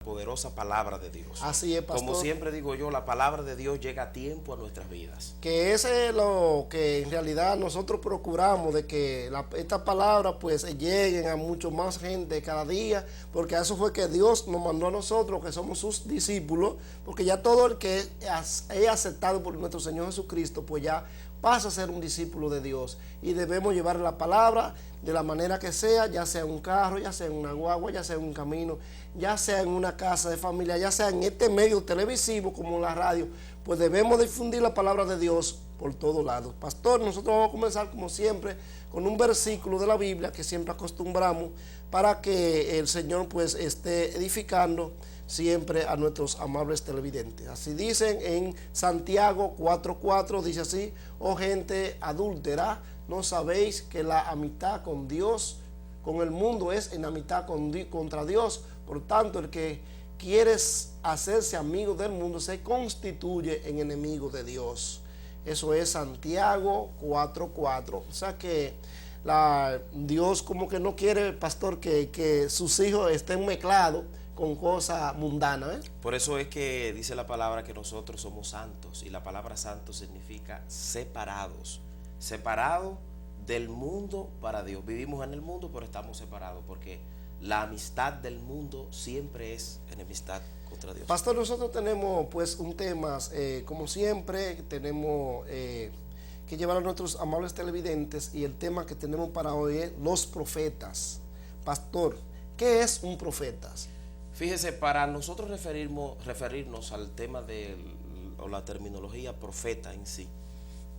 poderosa palabra de Dios. Así es, pastor. Como siempre digo yo, la palabra de Dios llega a tiempo a nuestras vidas. Que ese es lo que en realidad nosotros procuramos, de que estas palabras pues lleguen a mucho más gente cada día, porque a eso fue que Dios nos mandó a nosotros, que somos sus discípulos, porque ya todo el que es aceptado por nuestro Señor Jesucristo, pues ya pasa a ser un discípulo de Dios, y debemos llevar la palabra de la manera que sea, ya sea en un carro, ya sea en una guagua, ya sea en un camino, ya sea en una casa de familia, ya sea en este medio televisivo como la radio, pues debemos difundir la palabra de Dios por todos lados. Pastor, nosotros vamos a comenzar como siempre con un versículo de la Biblia que siempre acostumbramos para que el Señor pues esté edificando siempre a nuestros amables televidentes. Así dicen en Santiago 4:4, dice así: oh gente adúltera, ¿no sabéis que la amistad con Dios, con el mundo, es enemistad contra Dios? Por tanto, el que quiere hacerse amigo del mundo se constituye en enemigo de Dios. Eso es Santiago 4:4. O sea que Dios como que no quiere, pastor, que sus hijos estén mezclados con cosas mundanas, ¿eh? Por eso es que dice la palabra que nosotros somos santos, y la palabra santo significa separados, separados del mundo para Dios. Vivimos en el mundo, pero estamos separados, porque la amistad del mundo siempre es enemistad contra Dios. Pastor, nosotros tenemos pues un tema, como siempre, tenemos que llevar a nuestros amables televidentes, y el tema que tenemos para hoy es los profetas. Pastor, ¿qué es un profeta? Fíjese, para nosotros referirnos al tema o la terminología profeta en sí,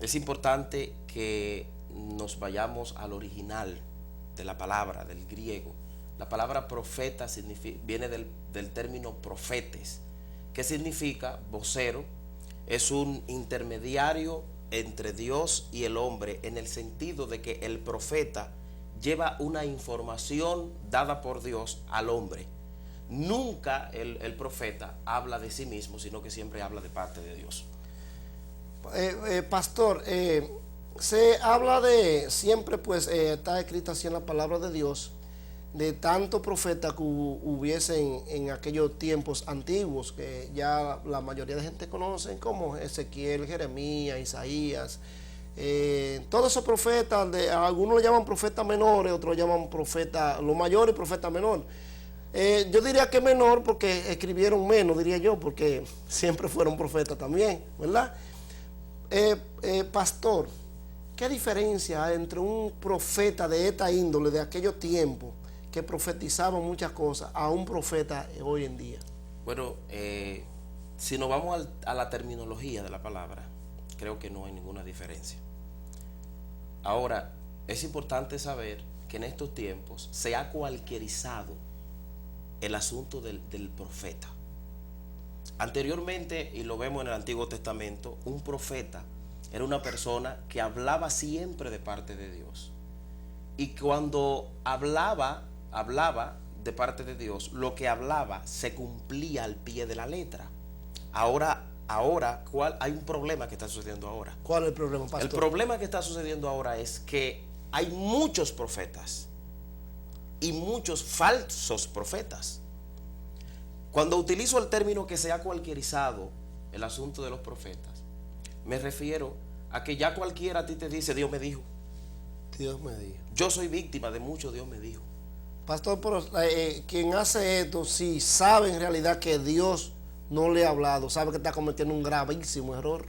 es importante que nos vayamos al original de la palabra, del griego. La palabra profeta viene del término profetes, que significa vocero. Es un intermediario entre Dios y el hombre, en el sentido de que el profeta lleva una información dada por Dios al hombre. Nunca el profeta habla de sí mismo, sino que siempre habla de parte de Dios. Pastor, se habla de, siempre pues está escrito así en la palabra de Dios, de tanto profeta que hubiesen en aquellos tiempos antiguos, que ya la mayoría de gente conocen, como Ezequiel, Jeremías, Isaías, todos esos profetas, algunos lo llaman profetas menores, otros lo llaman profeta, lo mayor y profeta menor. Yo diría que menor porque escribieron menos, diría yo, porque siempre fueron profetas también, ¿verdad? Pastor, ¿qué diferencia hay entre un profeta de esta índole, de aquellos tiempos, que profetizaban muchas cosas, a un profeta hoy en día? Bueno, si nos vamos a la terminología de la palabra, creo que no hay ninguna diferencia. Ahora, es importante saber que en estos tiempos se ha cualquierizado el asunto del profeta. Anteriormente, y lo vemos en el Antiguo Testamento, un profeta era una persona que hablaba siempre de parte de Dios. Y cuando hablaba de parte de Dios, lo que hablaba se cumplía al pie de la letra. Ahora, hay un problema que está sucediendo ahora. ¿Cuál es el problema, pastor? El problema que está sucediendo ahora es que hay muchos profetas y muchos falsos profetas. Cuando utilizo el término que se ha cualquierizado el asunto de los profetas, me refiero a que ya cualquiera a ti te dice: Dios me dijo. Dios me dijo. Yo soy víctima de mucho Dios me dijo. Pastor, pero quien hace esto, si sabe en realidad que Dios no le ha hablado, sabe que está cometiendo un gravísimo error.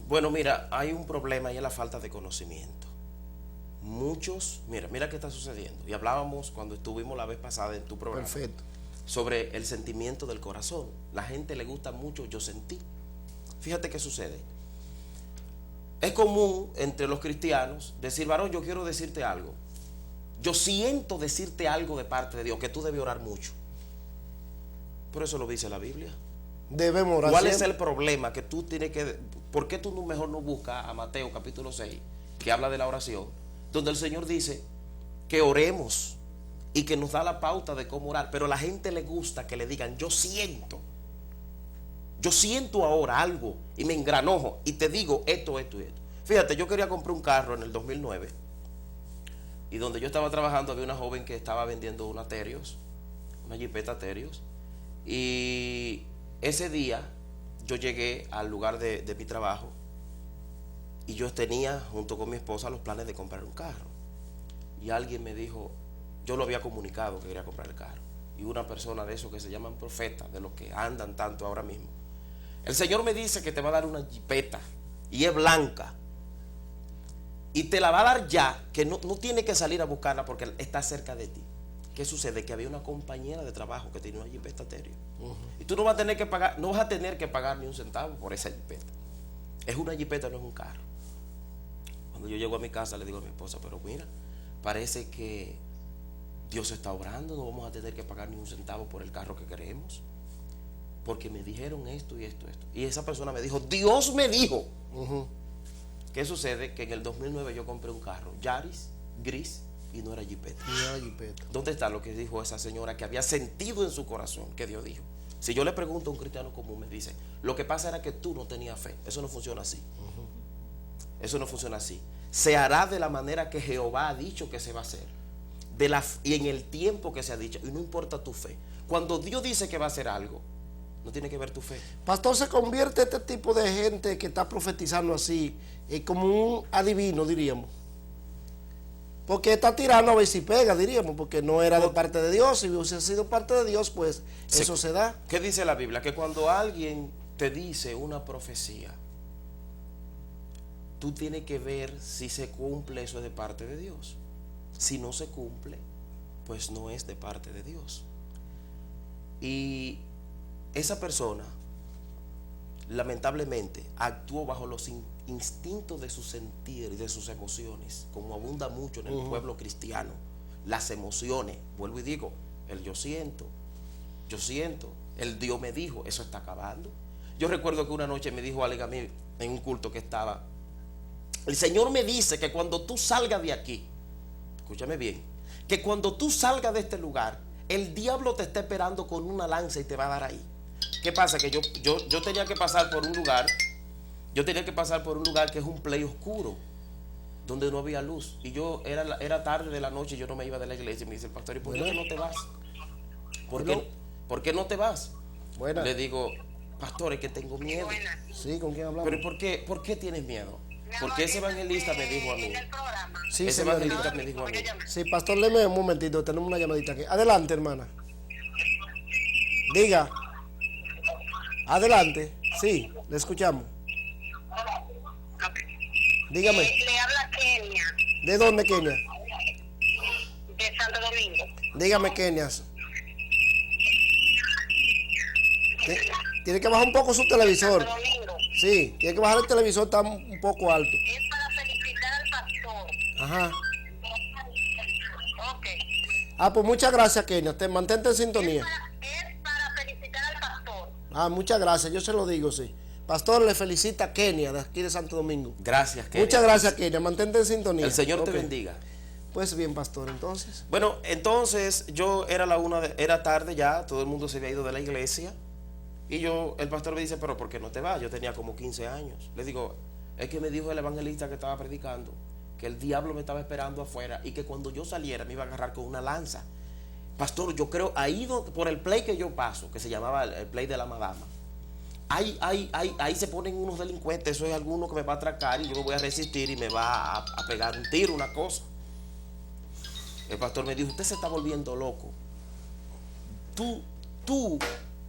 Bueno, mira, hay un problema y es la falta de conocimiento. Muchos, mira qué está sucediendo. Y hablábamos cuando estuvimos la vez pasada en tu programa. Perfecto. Sobre el sentimiento del corazón. La gente le gusta mucho yo sentí. Fíjate qué sucede. Es común entre los cristianos decir: varón, yo quiero decirte algo. Yo siento decirte algo de parte de Dios, que tú debes orar mucho. Por eso lo dice la Biblia. Debemos orar. ¿Cuál siempre es el problema que tú tienes que... ¿Por qué tú mejor no buscas a Mateo capítulo 6, que habla de la oración, donde el Señor dice que oremos y que nos da la pauta de cómo orar? Pero a la gente le gusta que le digan: yo siento ahora algo y me engranojo y te digo esto y esto. Fíjate, yo quería comprar un carro en el 2009, y donde yo estaba trabajando había una joven que estaba vendiendo una Terios, una Jeepeta Terios, Y ese día yo llegué al lugar de mi trabajo y yo tenía junto con mi esposa los planes de comprar un carro. Y alguien me dijo, yo lo había comunicado que quería comprar el carro. Y una persona de esos que se llaman profetas, de los que andan tanto ahora mismo. El Señor me dice que te va a dar una jipeta y es blanca. Y te la va a dar ya, que no tiene que salir a buscarla porque está cerca de ti. ¿Qué sucede? Que había una compañera de trabajo que tenía una jipeta estéreo. Y tú no vas a tener que pagar, no vas a tener que pagar ni un centavo por esa jipeta. Es una jipeta, no es un carro. Cuando yo llego a mi casa le digo a mi esposa, pero mira, parece que Dios está obrando, no vamos a tener que pagar ni un centavo por el carro que queremos. Porque me dijeron esto y esto. Y esa persona me dijo, Dios me dijo. ¿Qué sucede? Que en el 2009 yo compré un carro, Yaris, gris, y no era jipeta. ¿Dónde está lo que dijo esa señora que había sentido en su corazón que Dios dijo? Si yo le pregunto a un cristiano común, me dice, lo que pasa era que tú no tenías fe. Eso no funciona así. Eso no funciona así. Se hará de la manera que Jehová ha dicho que se va a hacer. Y en el tiempo que se ha dicho. Y no importa tu fe. Cuando Dios dice que va a hacer algo, no tiene que ver tu fe. Pastor, ¿se convierte este tipo de gente que está profetizando así como un adivino, diríamos? Porque está tirando a ver si pega, diríamos, porque no era de parte de Dios. Si hubiese sido parte de Dios, pues eso se da. ¿Qué dice la Biblia? Que cuando alguien te dice una profecía, tú tienes que ver si se cumple, eso es de parte de Dios. Si no se cumple, pues no es de parte de Dios. Y esa persona, lamentablemente, actuó bajo los instintos de su sentir y de sus emociones, como abunda mucho en el pueblo cristiano. Las emociones, vuelvo y digo, el yo siento, el Dios me dijo, eso está acabando. Yo recuerdo que una noche me dijo alguien a mí en un culto que estaba, el Señor me dice que cuando tú salgas de aquí, escúchame bien, que cuando tú salgas de este lugar, el diablo te está esperando con una lanza y te va a dar ahí. ¿Qué pasa? Que yo tenía que pasar por un lugar, que es un play oscuro, donde no había luz. Y era tarde de la noche y yo no me iba de la iglesia. Y me dice el pastor, ¿y por qué no te vas? ¿Por qué no te vas? Buena. Le digo, pastor, es que tengo miedo. Sí, ¿con quién hablamos? ¿Pero por qué tienes miedo? Porque ese evangelista me dijo a mí. Sí, ese evangelista me dijo a mí. Sí, pastor, léeme un momentito, tenemos una llamadita aquí. Adelante, hermana. Diga. Adelante. Sí, le escuchamos. Dígame. Le habla Kenia. ¿De dónde, Kenia? De Santo Domingo. Dígame, Kenia. Tiene que bajar un poco su televisor. Santo Domingo. Sí, tiene que bajar el televisor, está un poco alto. Es para felicitar al pastor. Ajá. Ok. Pues muchas gracias, Kenia. Mantente en sintonía. Es para felicitar al pastor. Muchas gracias, yo se lo digo, sí. Pastor, le felicita a Kenia, de aquí de Santo Domingo. Gracias, Kenia. Muchas gracias, Kenia. Mantente en sintonía. El Señor te bendiga. Pues bien, pastor, entonces. Bueno, entonces yo era tarde ya, todo el mundo se había ido de la iglesia. Y el pastor me dice, pero ¿por qué no te vas? Yo tenía como 15 años. Le digo, es que me dijo el evangelista que estaba predicando que el diablo me estaba esperando afuera y que cuando yo saliera me iba a agarrar con una lanza. Pastor, yo creo, ahí por el play que yo paso, que se llamaba el play de la madama, ahí se ponen unos delincuentes, eso es alguno que me va a atracar y yo me voy a resistir y me va a pegar un tiro, una cosa. El pastor me dijo, usted se está volviendo loco. Tú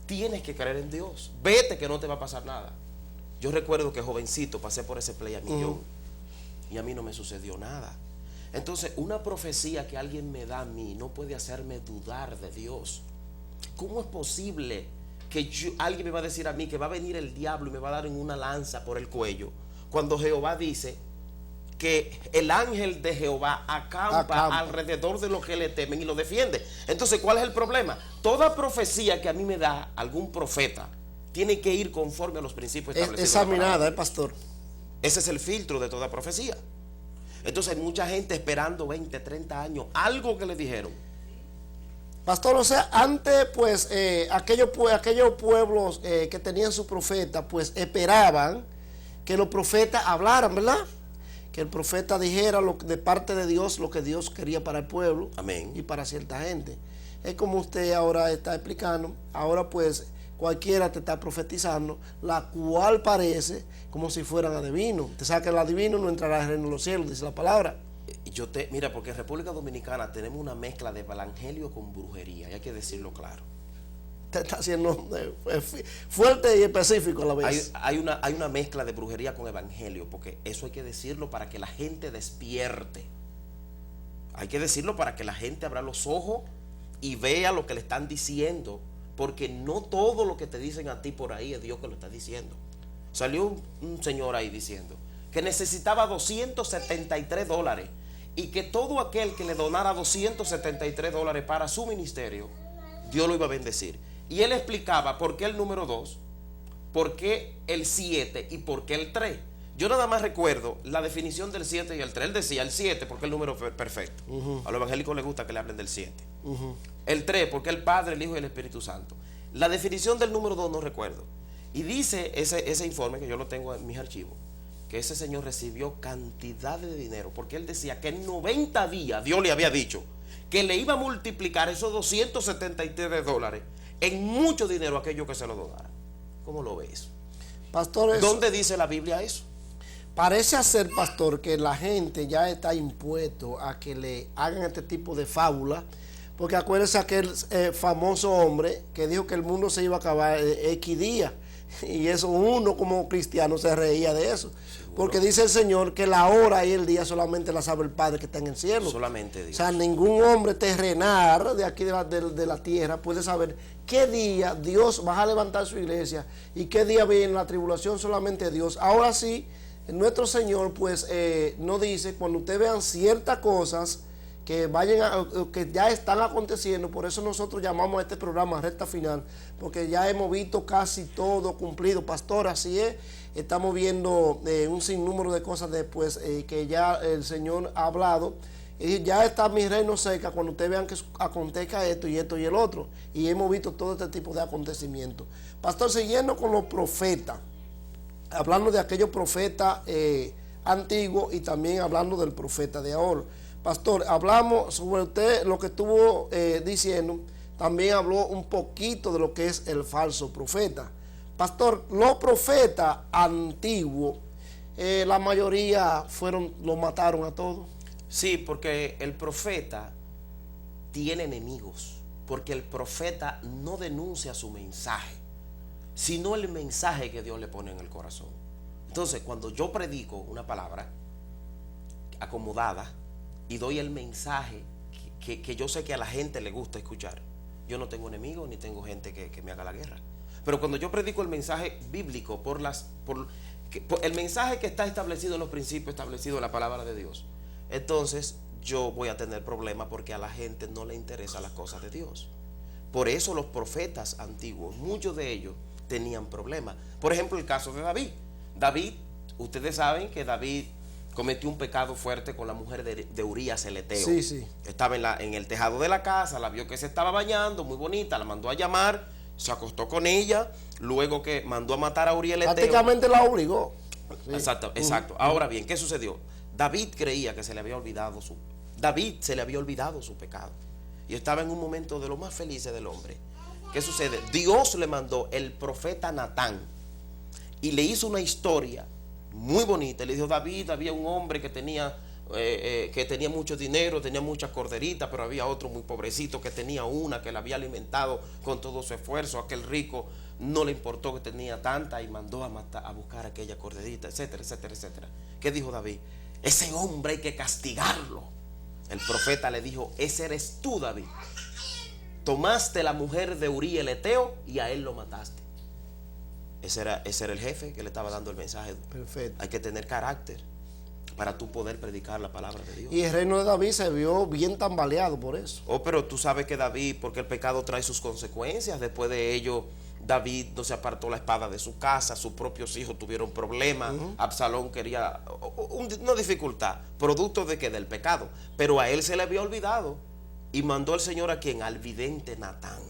tienes que creer en Dios. Vete que no te va a pasar nada. Yo recuerdo que jovencito pasé por ese play a millón y a mí no me sucedió nada. Entonces, una profecía que alguien me da a mí no puede hacerme dudar de Dios. ¿Cómo es posible que alguien me va a decir a mí que va a venir el diablo y me va a dar en una lanza por el cuello cuando Jehová dice que el ángel de Jehová acampa alrededor de los que le temen y lo defiende? Entonces, ¿cuál es el problema? Toda profecía que a mí me da algún profeta tiene que ir conforme a los principios establecidos. Examinada, pastor. Ese es el filtro de toda profecía. Entonces hay mucha gente esperando 20, 30 años, algo que le dijeron. Pastor, o sea, antes pues aquellos pueblos que tenían su profeta, pues esperaban que los profetas hablaran, ¿verdad? Que el profeta dijera de parte de Dios lo que Dios quería para el pueblo. Amén. Y para cierta gente. es como usted ahora está explicando. Ahora pues cualquiera te está profetizando, la cual parece como si fueran adivinos. Usted sabe que el adivino no entrará al reino de los cielos, dice la palabra. Mira, porque en República Dominicana tenemos una mezcla de evangelio con brujería, y hay que decirlo claro. Usted está siendo fuerte y específico a la vez. Hay una mezcla de brujería con evangelio, porque eso hay que decirlo para que la gente despierte. Hay que decirlo para que la gente abra los ojos y vea lo que le están diciendo, porque no todo lo que te dicen a ti por ahí es Dios que lo está diciendo. Salió un señor ahí diciendo que necesitaba $273 y que todo aquel que le donara $273 para su ministerio, Dios lo iba a bendecir. Y él explicaba por qué el número 2, por qué el 7 y por qué el 3. Yo nada más recuerdo la definición del 7 y el 3. Él decía el 7 porque el número perfecto. A los evangélicos les gusta que le hablen del 7. El 3 porque el Padre, el Hijo y el Espíritu Santo. La definición del número 2 no recuerdo. Y dice ese informe, que yo lo tengo en mis archivos, que ese señor recibió cantidad de dinero, porque él decía que en 90 días Dios le había dicho que le iba a multiplicar esos $273 en mucho dinero a aquellos que se lo donaran. ¿Cómo lo ves? Pastor, ¿dónde dice la Biblia eso? Parece ser, pastor, que la gente ya está impuesto a que le hagan este tipo de fábula, porque acuérdense aquel famoso hombre que dijo que el mundo se iba a acabar X días, y eso uno como cristiano se reía de eso. Seguro. Porque dice el Señor que la hora y el día solamente la sabe el Padre que está en el cielo. Solamente Dios. O sea, ningún hombre terrenal de aquí de la tierra puede saber qué día Dios va a levantar su iglesia y qué día viene la tribulación, solamente Dios. Ahora sí, nuestro Señor pues nos dice, cuando ustedes vean ciertas cosas que que ya están aconteciendo, por eso nosotros llamamos a este programa Recta Final, porque ya hemos visto casi todo cumplido, pastor, así es. Estamos viendo un sinnúmero de cosas después que ya el Señor ha hablado. Y ya está mi reino cerca cuando ustedes vean que acontezca esto y el otro. Y hemos visto todo este tipo de acontecimientos. Pastor, siguiendo con los profetas, hablando de aquellos profetas antiguos y también hablando del profeta de ahora. Pastor, hablamos sobre usted lo que estuvo diciendo, también habló un poquito de lo que es el falso profeta. Pastor, los profetas antiguos, la mayoría los mataron a todos. Sí, porque el profeta tiene enemigos, porque el profeta no denuncia su mensaje, sino el mensaje que Dios le pone en el corazón. Entonces, cuando yo predico una palabra acomodada y doy el mensaje que yo sé que a la gente le gusta escuchar, yo no tengo enemigos ni tengo gente que me haga la guerra. Pero cuando yo predico el mensaje bíblico, el mensaje que está establecido en los principios, establecido en la palabra de Dios, entonces yo voy a tener problemas porque a la gente no le interesan las cosas de Dios. Por eso los profetas antiguos, muchos de ellos tenían problemas. Por ejemplo, el caso de David. David, ustedes saben que David cometió un pecado fuerte con la mujer de Urías el Eteo. Sí, sí. Estaba en el tejado de la casa, la vio que se estaba bañando, muy bonita, la mandó a llamar, se acostó con ella, luego que mandó a matar a Urías el Eteo. Prácticamente la obligó. Sí. Exacto. Ahora bien, ¿qué sucedió? David creía que se le había olvidado su pecado y estaba en un momento de lo más felices del hombre. ¿Qué sucede? Dios le mandó el profeta Natán y le hizo una historia muy bonita. Le dijo: David, había un hombre que tenía mucho dinero, tenía muchas corderitas, pero había otro muy pobrecito que tenía una que la había alimentado con todo su esfuerzo. Aquel rico no le importó que tenía tanta y mandó a buscar aquella corderita, etcétera, etcétera, etcétera. ¿Qué dijo David? Ese hombre hay que castigarlo. El profeta le dijo: ese eres tú, David. Tomaste la mujer de Urías el Eteo y a él lo mataste. Ese era el jefe que le estaba dando el mensaje. Perfecto. Hay que tener carácter para tú poder predicar la palabra de Dios. Y el reino de David se vio bien tambaleado por eso. Pero tú sabes que David, porque el pecado trae sus consecuencias. Después de ello, David no se apartó la espada de su casa, sus propios hijos tuvieron problemas, Absalón quería una dificultad, producto de que del pecado, pero a él se le había olvidado y mandó el Señor a quien, al vidente Natán.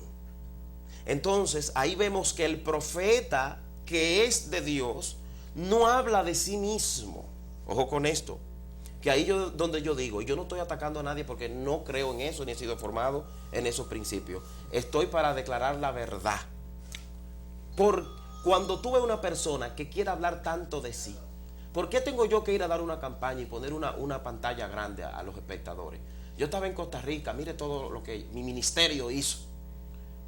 Entonces ahí vemos que el profeta que es de Dios no habla de sí mismo. Ojo con esto, que ahí donde yo digo, yo no estoy atacando a nadie porque no creo en eso, ni he sido formado en esos principios. Estoy para declarar la verdad. Cuando tú ves una persona que quiere hablar tanto de sí, ¿por qué tengo yo que ir a dar una campaña y poner una pantalla grande a los espectadores? Yo estaba en Costa Rica, mire todo lo que mi ministerio hizo.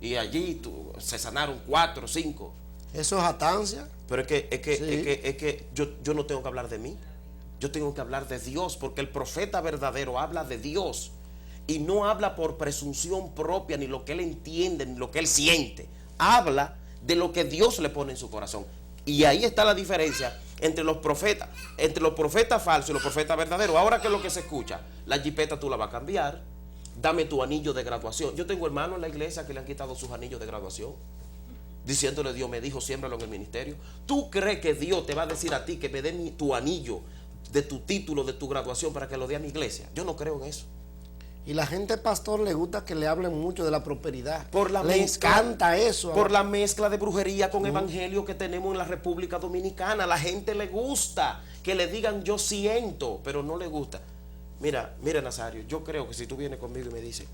Y allí se sanaron 4 o 5. ¿Eso es jactancia? Pero es que yo no tengo que hablar de mí. Yo tengo que hablar de Dios, porque el profeta verdadero habla de Dios y no habla por presunción propia, ni lo que él entiende, ni lo que él siente. Habla de lo que Dios le pone en su corazón. Y ahí está la diferencia entre los profetas falsos y los profetas verdaderos. Ahora, ¿qué es lo que se escucha? La jipeta tú la vas a cambiar. Dame tu anillo de graduación. Yo tengo hermanos en la iglesia que le han quitado sus anillos de graduación, diciéndole: Dios me dijo, siémbralo en el ministerio. ¿Tú crees que Dios te va a decir a ti que me dé tu anillo de tu título, de tu graduación, para que lo dé a mi iglesia? Yo no creo en eso. Y la gente, pastor, le gusta que le hablen mucho de la prosperidad. Le encanta eso. Por la mezcla de brujería con evangelio que tenemos en la República Dominicana. A la gente le gusta que le digan yo siento, pero no le gusta. Mira, Nazario, yo creo que si tú vienes conmigo y me dices: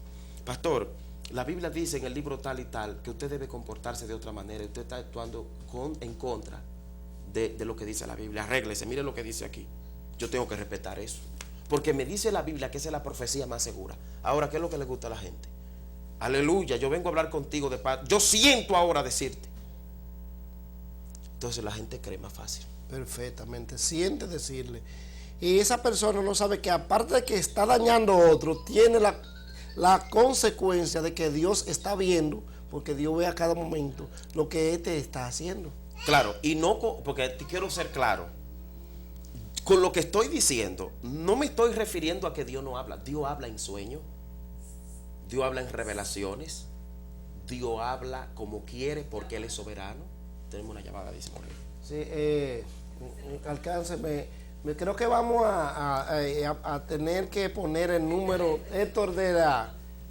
pastor, la Biblia dice en el libro tal y tal que usted debe comportarse de otra manera, usted está actuando en contra de lo que dice la Biblia, arréglese, mire lo que dice aquí. Yo tengo que respetar eso, porque me dice la Biblia que esa es la profecía más segura. Ahora, ¿qué es lo que le gusta a la gente? Aleluya, yo vengo a hablar contigo de paz, yo siento ahora decirte. Entonces la gente cree más fácil. Perfectamente, siente decirle. Y esa persona no sabe que aparte de que está dañando a otro, tiene la consecuencia de que Dios está viendo, porque Dios ve a cada momento lo que éste está haciendo. Claro, y no, porque quiero ser claro. Con lo que estoy diciendo, no me estoy refiriendo a que Dios no habla. Dios habla en sueños, Dios habla en revelaciones, Dios habla como quiere porque Él es soberano. Tenemos una llamada, dice Moreno. Sí, alcánceme. Creo que vamos a tener que poner el número, Héctor, de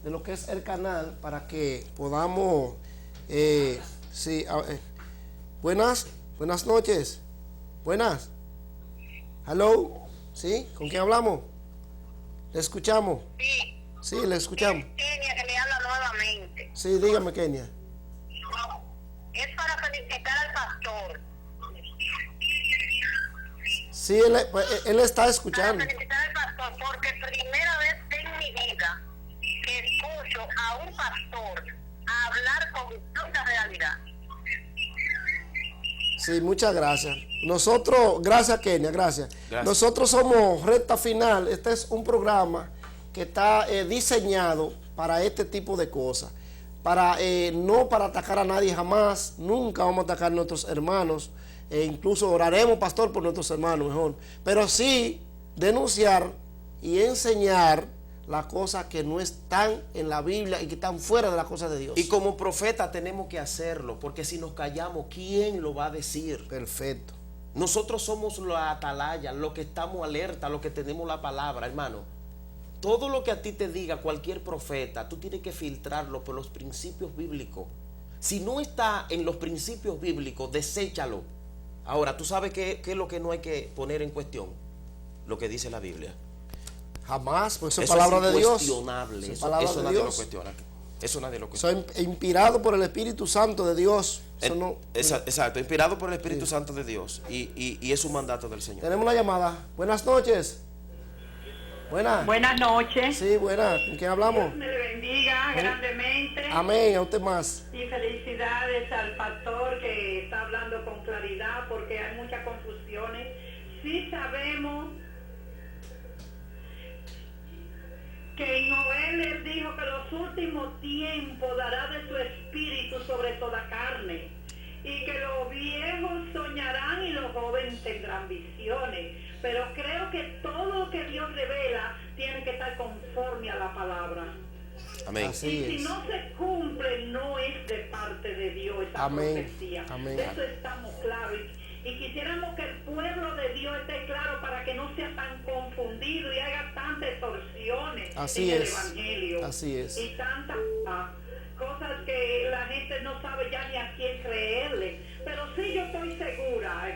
lo que es el canal, para que podamos. Buenas noches. Buenas. Hello. ¿Sí? ¿Con quién hablamos? ¿Le escuchamos? Sí. Sí, le escuchamos. Es Kenia que le habla nuevamente. Sí, dígame, Kenia. Es para felicitar al pastor. Sí, él está escuchando. Para felicitar al pastor, porque primera vez en mi vida que escucho a un pastor hablar con tanta realidad. Sí, muchas gracias. Gracias, Kenia, gracias. Nosotros somos Recta Final. Este es un programa que está diseñado para este tipo de cosas. No para atacar a nadie jamás. Nunca vamos a atacar a nuestros hermanos. Incluso oraremos, pastor, por nuestros hermanos mejor. Pero sí denunciar y enseñar las cosas que no están en la Biblia y que están fuera de las cosas de Dios. Y como profeta tenemos que hacerlo, porque si nos callamos, ¿quién lo va a decir? Perfecto. Nosotros somos la atalaya, los que estamos alerta, los que tenemos la palabra, hermano. Todo lo que a ti te diga cualquier profeta, tú tienes que filtrarlo por los principios bíblicos. Si no está en los principios bíblicos, deséchalo. Ahora, ¿tú sabes qué es lo que no hay que poner en cuestión? Lo que dice la Biblia. Jamás, pues eso es palabra de Dios. Incuestionable. Eso nadie lo cuestiona. Eso nadie lo cuestiona. Eso es inspirado por el Espíritu Santo de Dios. Exacto, inspirado por el Espíritu Santo de Dios. Y es un mandato del Señor. Tenemos la llamada. Buenas noches. Buenas noches. Sí, buenas. ¿Con quién hablamos? Dios me le bendiga grandemente. Amén, a usted más. Y felicidades al pastor que está hablando con claridad, porque hay muchas confusiones. Sí sabemos que Noel les dijo que los últimos tiempos dará de su espíritu sobre toda carne, y que los viejos soñarán y los jóvenes tendrán visiones. Pero creo que todo lo que Dios revela tiene que estar conforme a la palabra. Amén. Así y si no se cumple, no es de parte de Dios esa profecía. Amén. De eso estamos claros. Y quisiéramos que el pueblo de Dios esté claro para que no sea tan confundido y haga tantas extorsiones en el Evangelio. Así es. Y tantas cosas que la gente no sabe ya ni a quién creerle. Pero sí, yo estoy segura.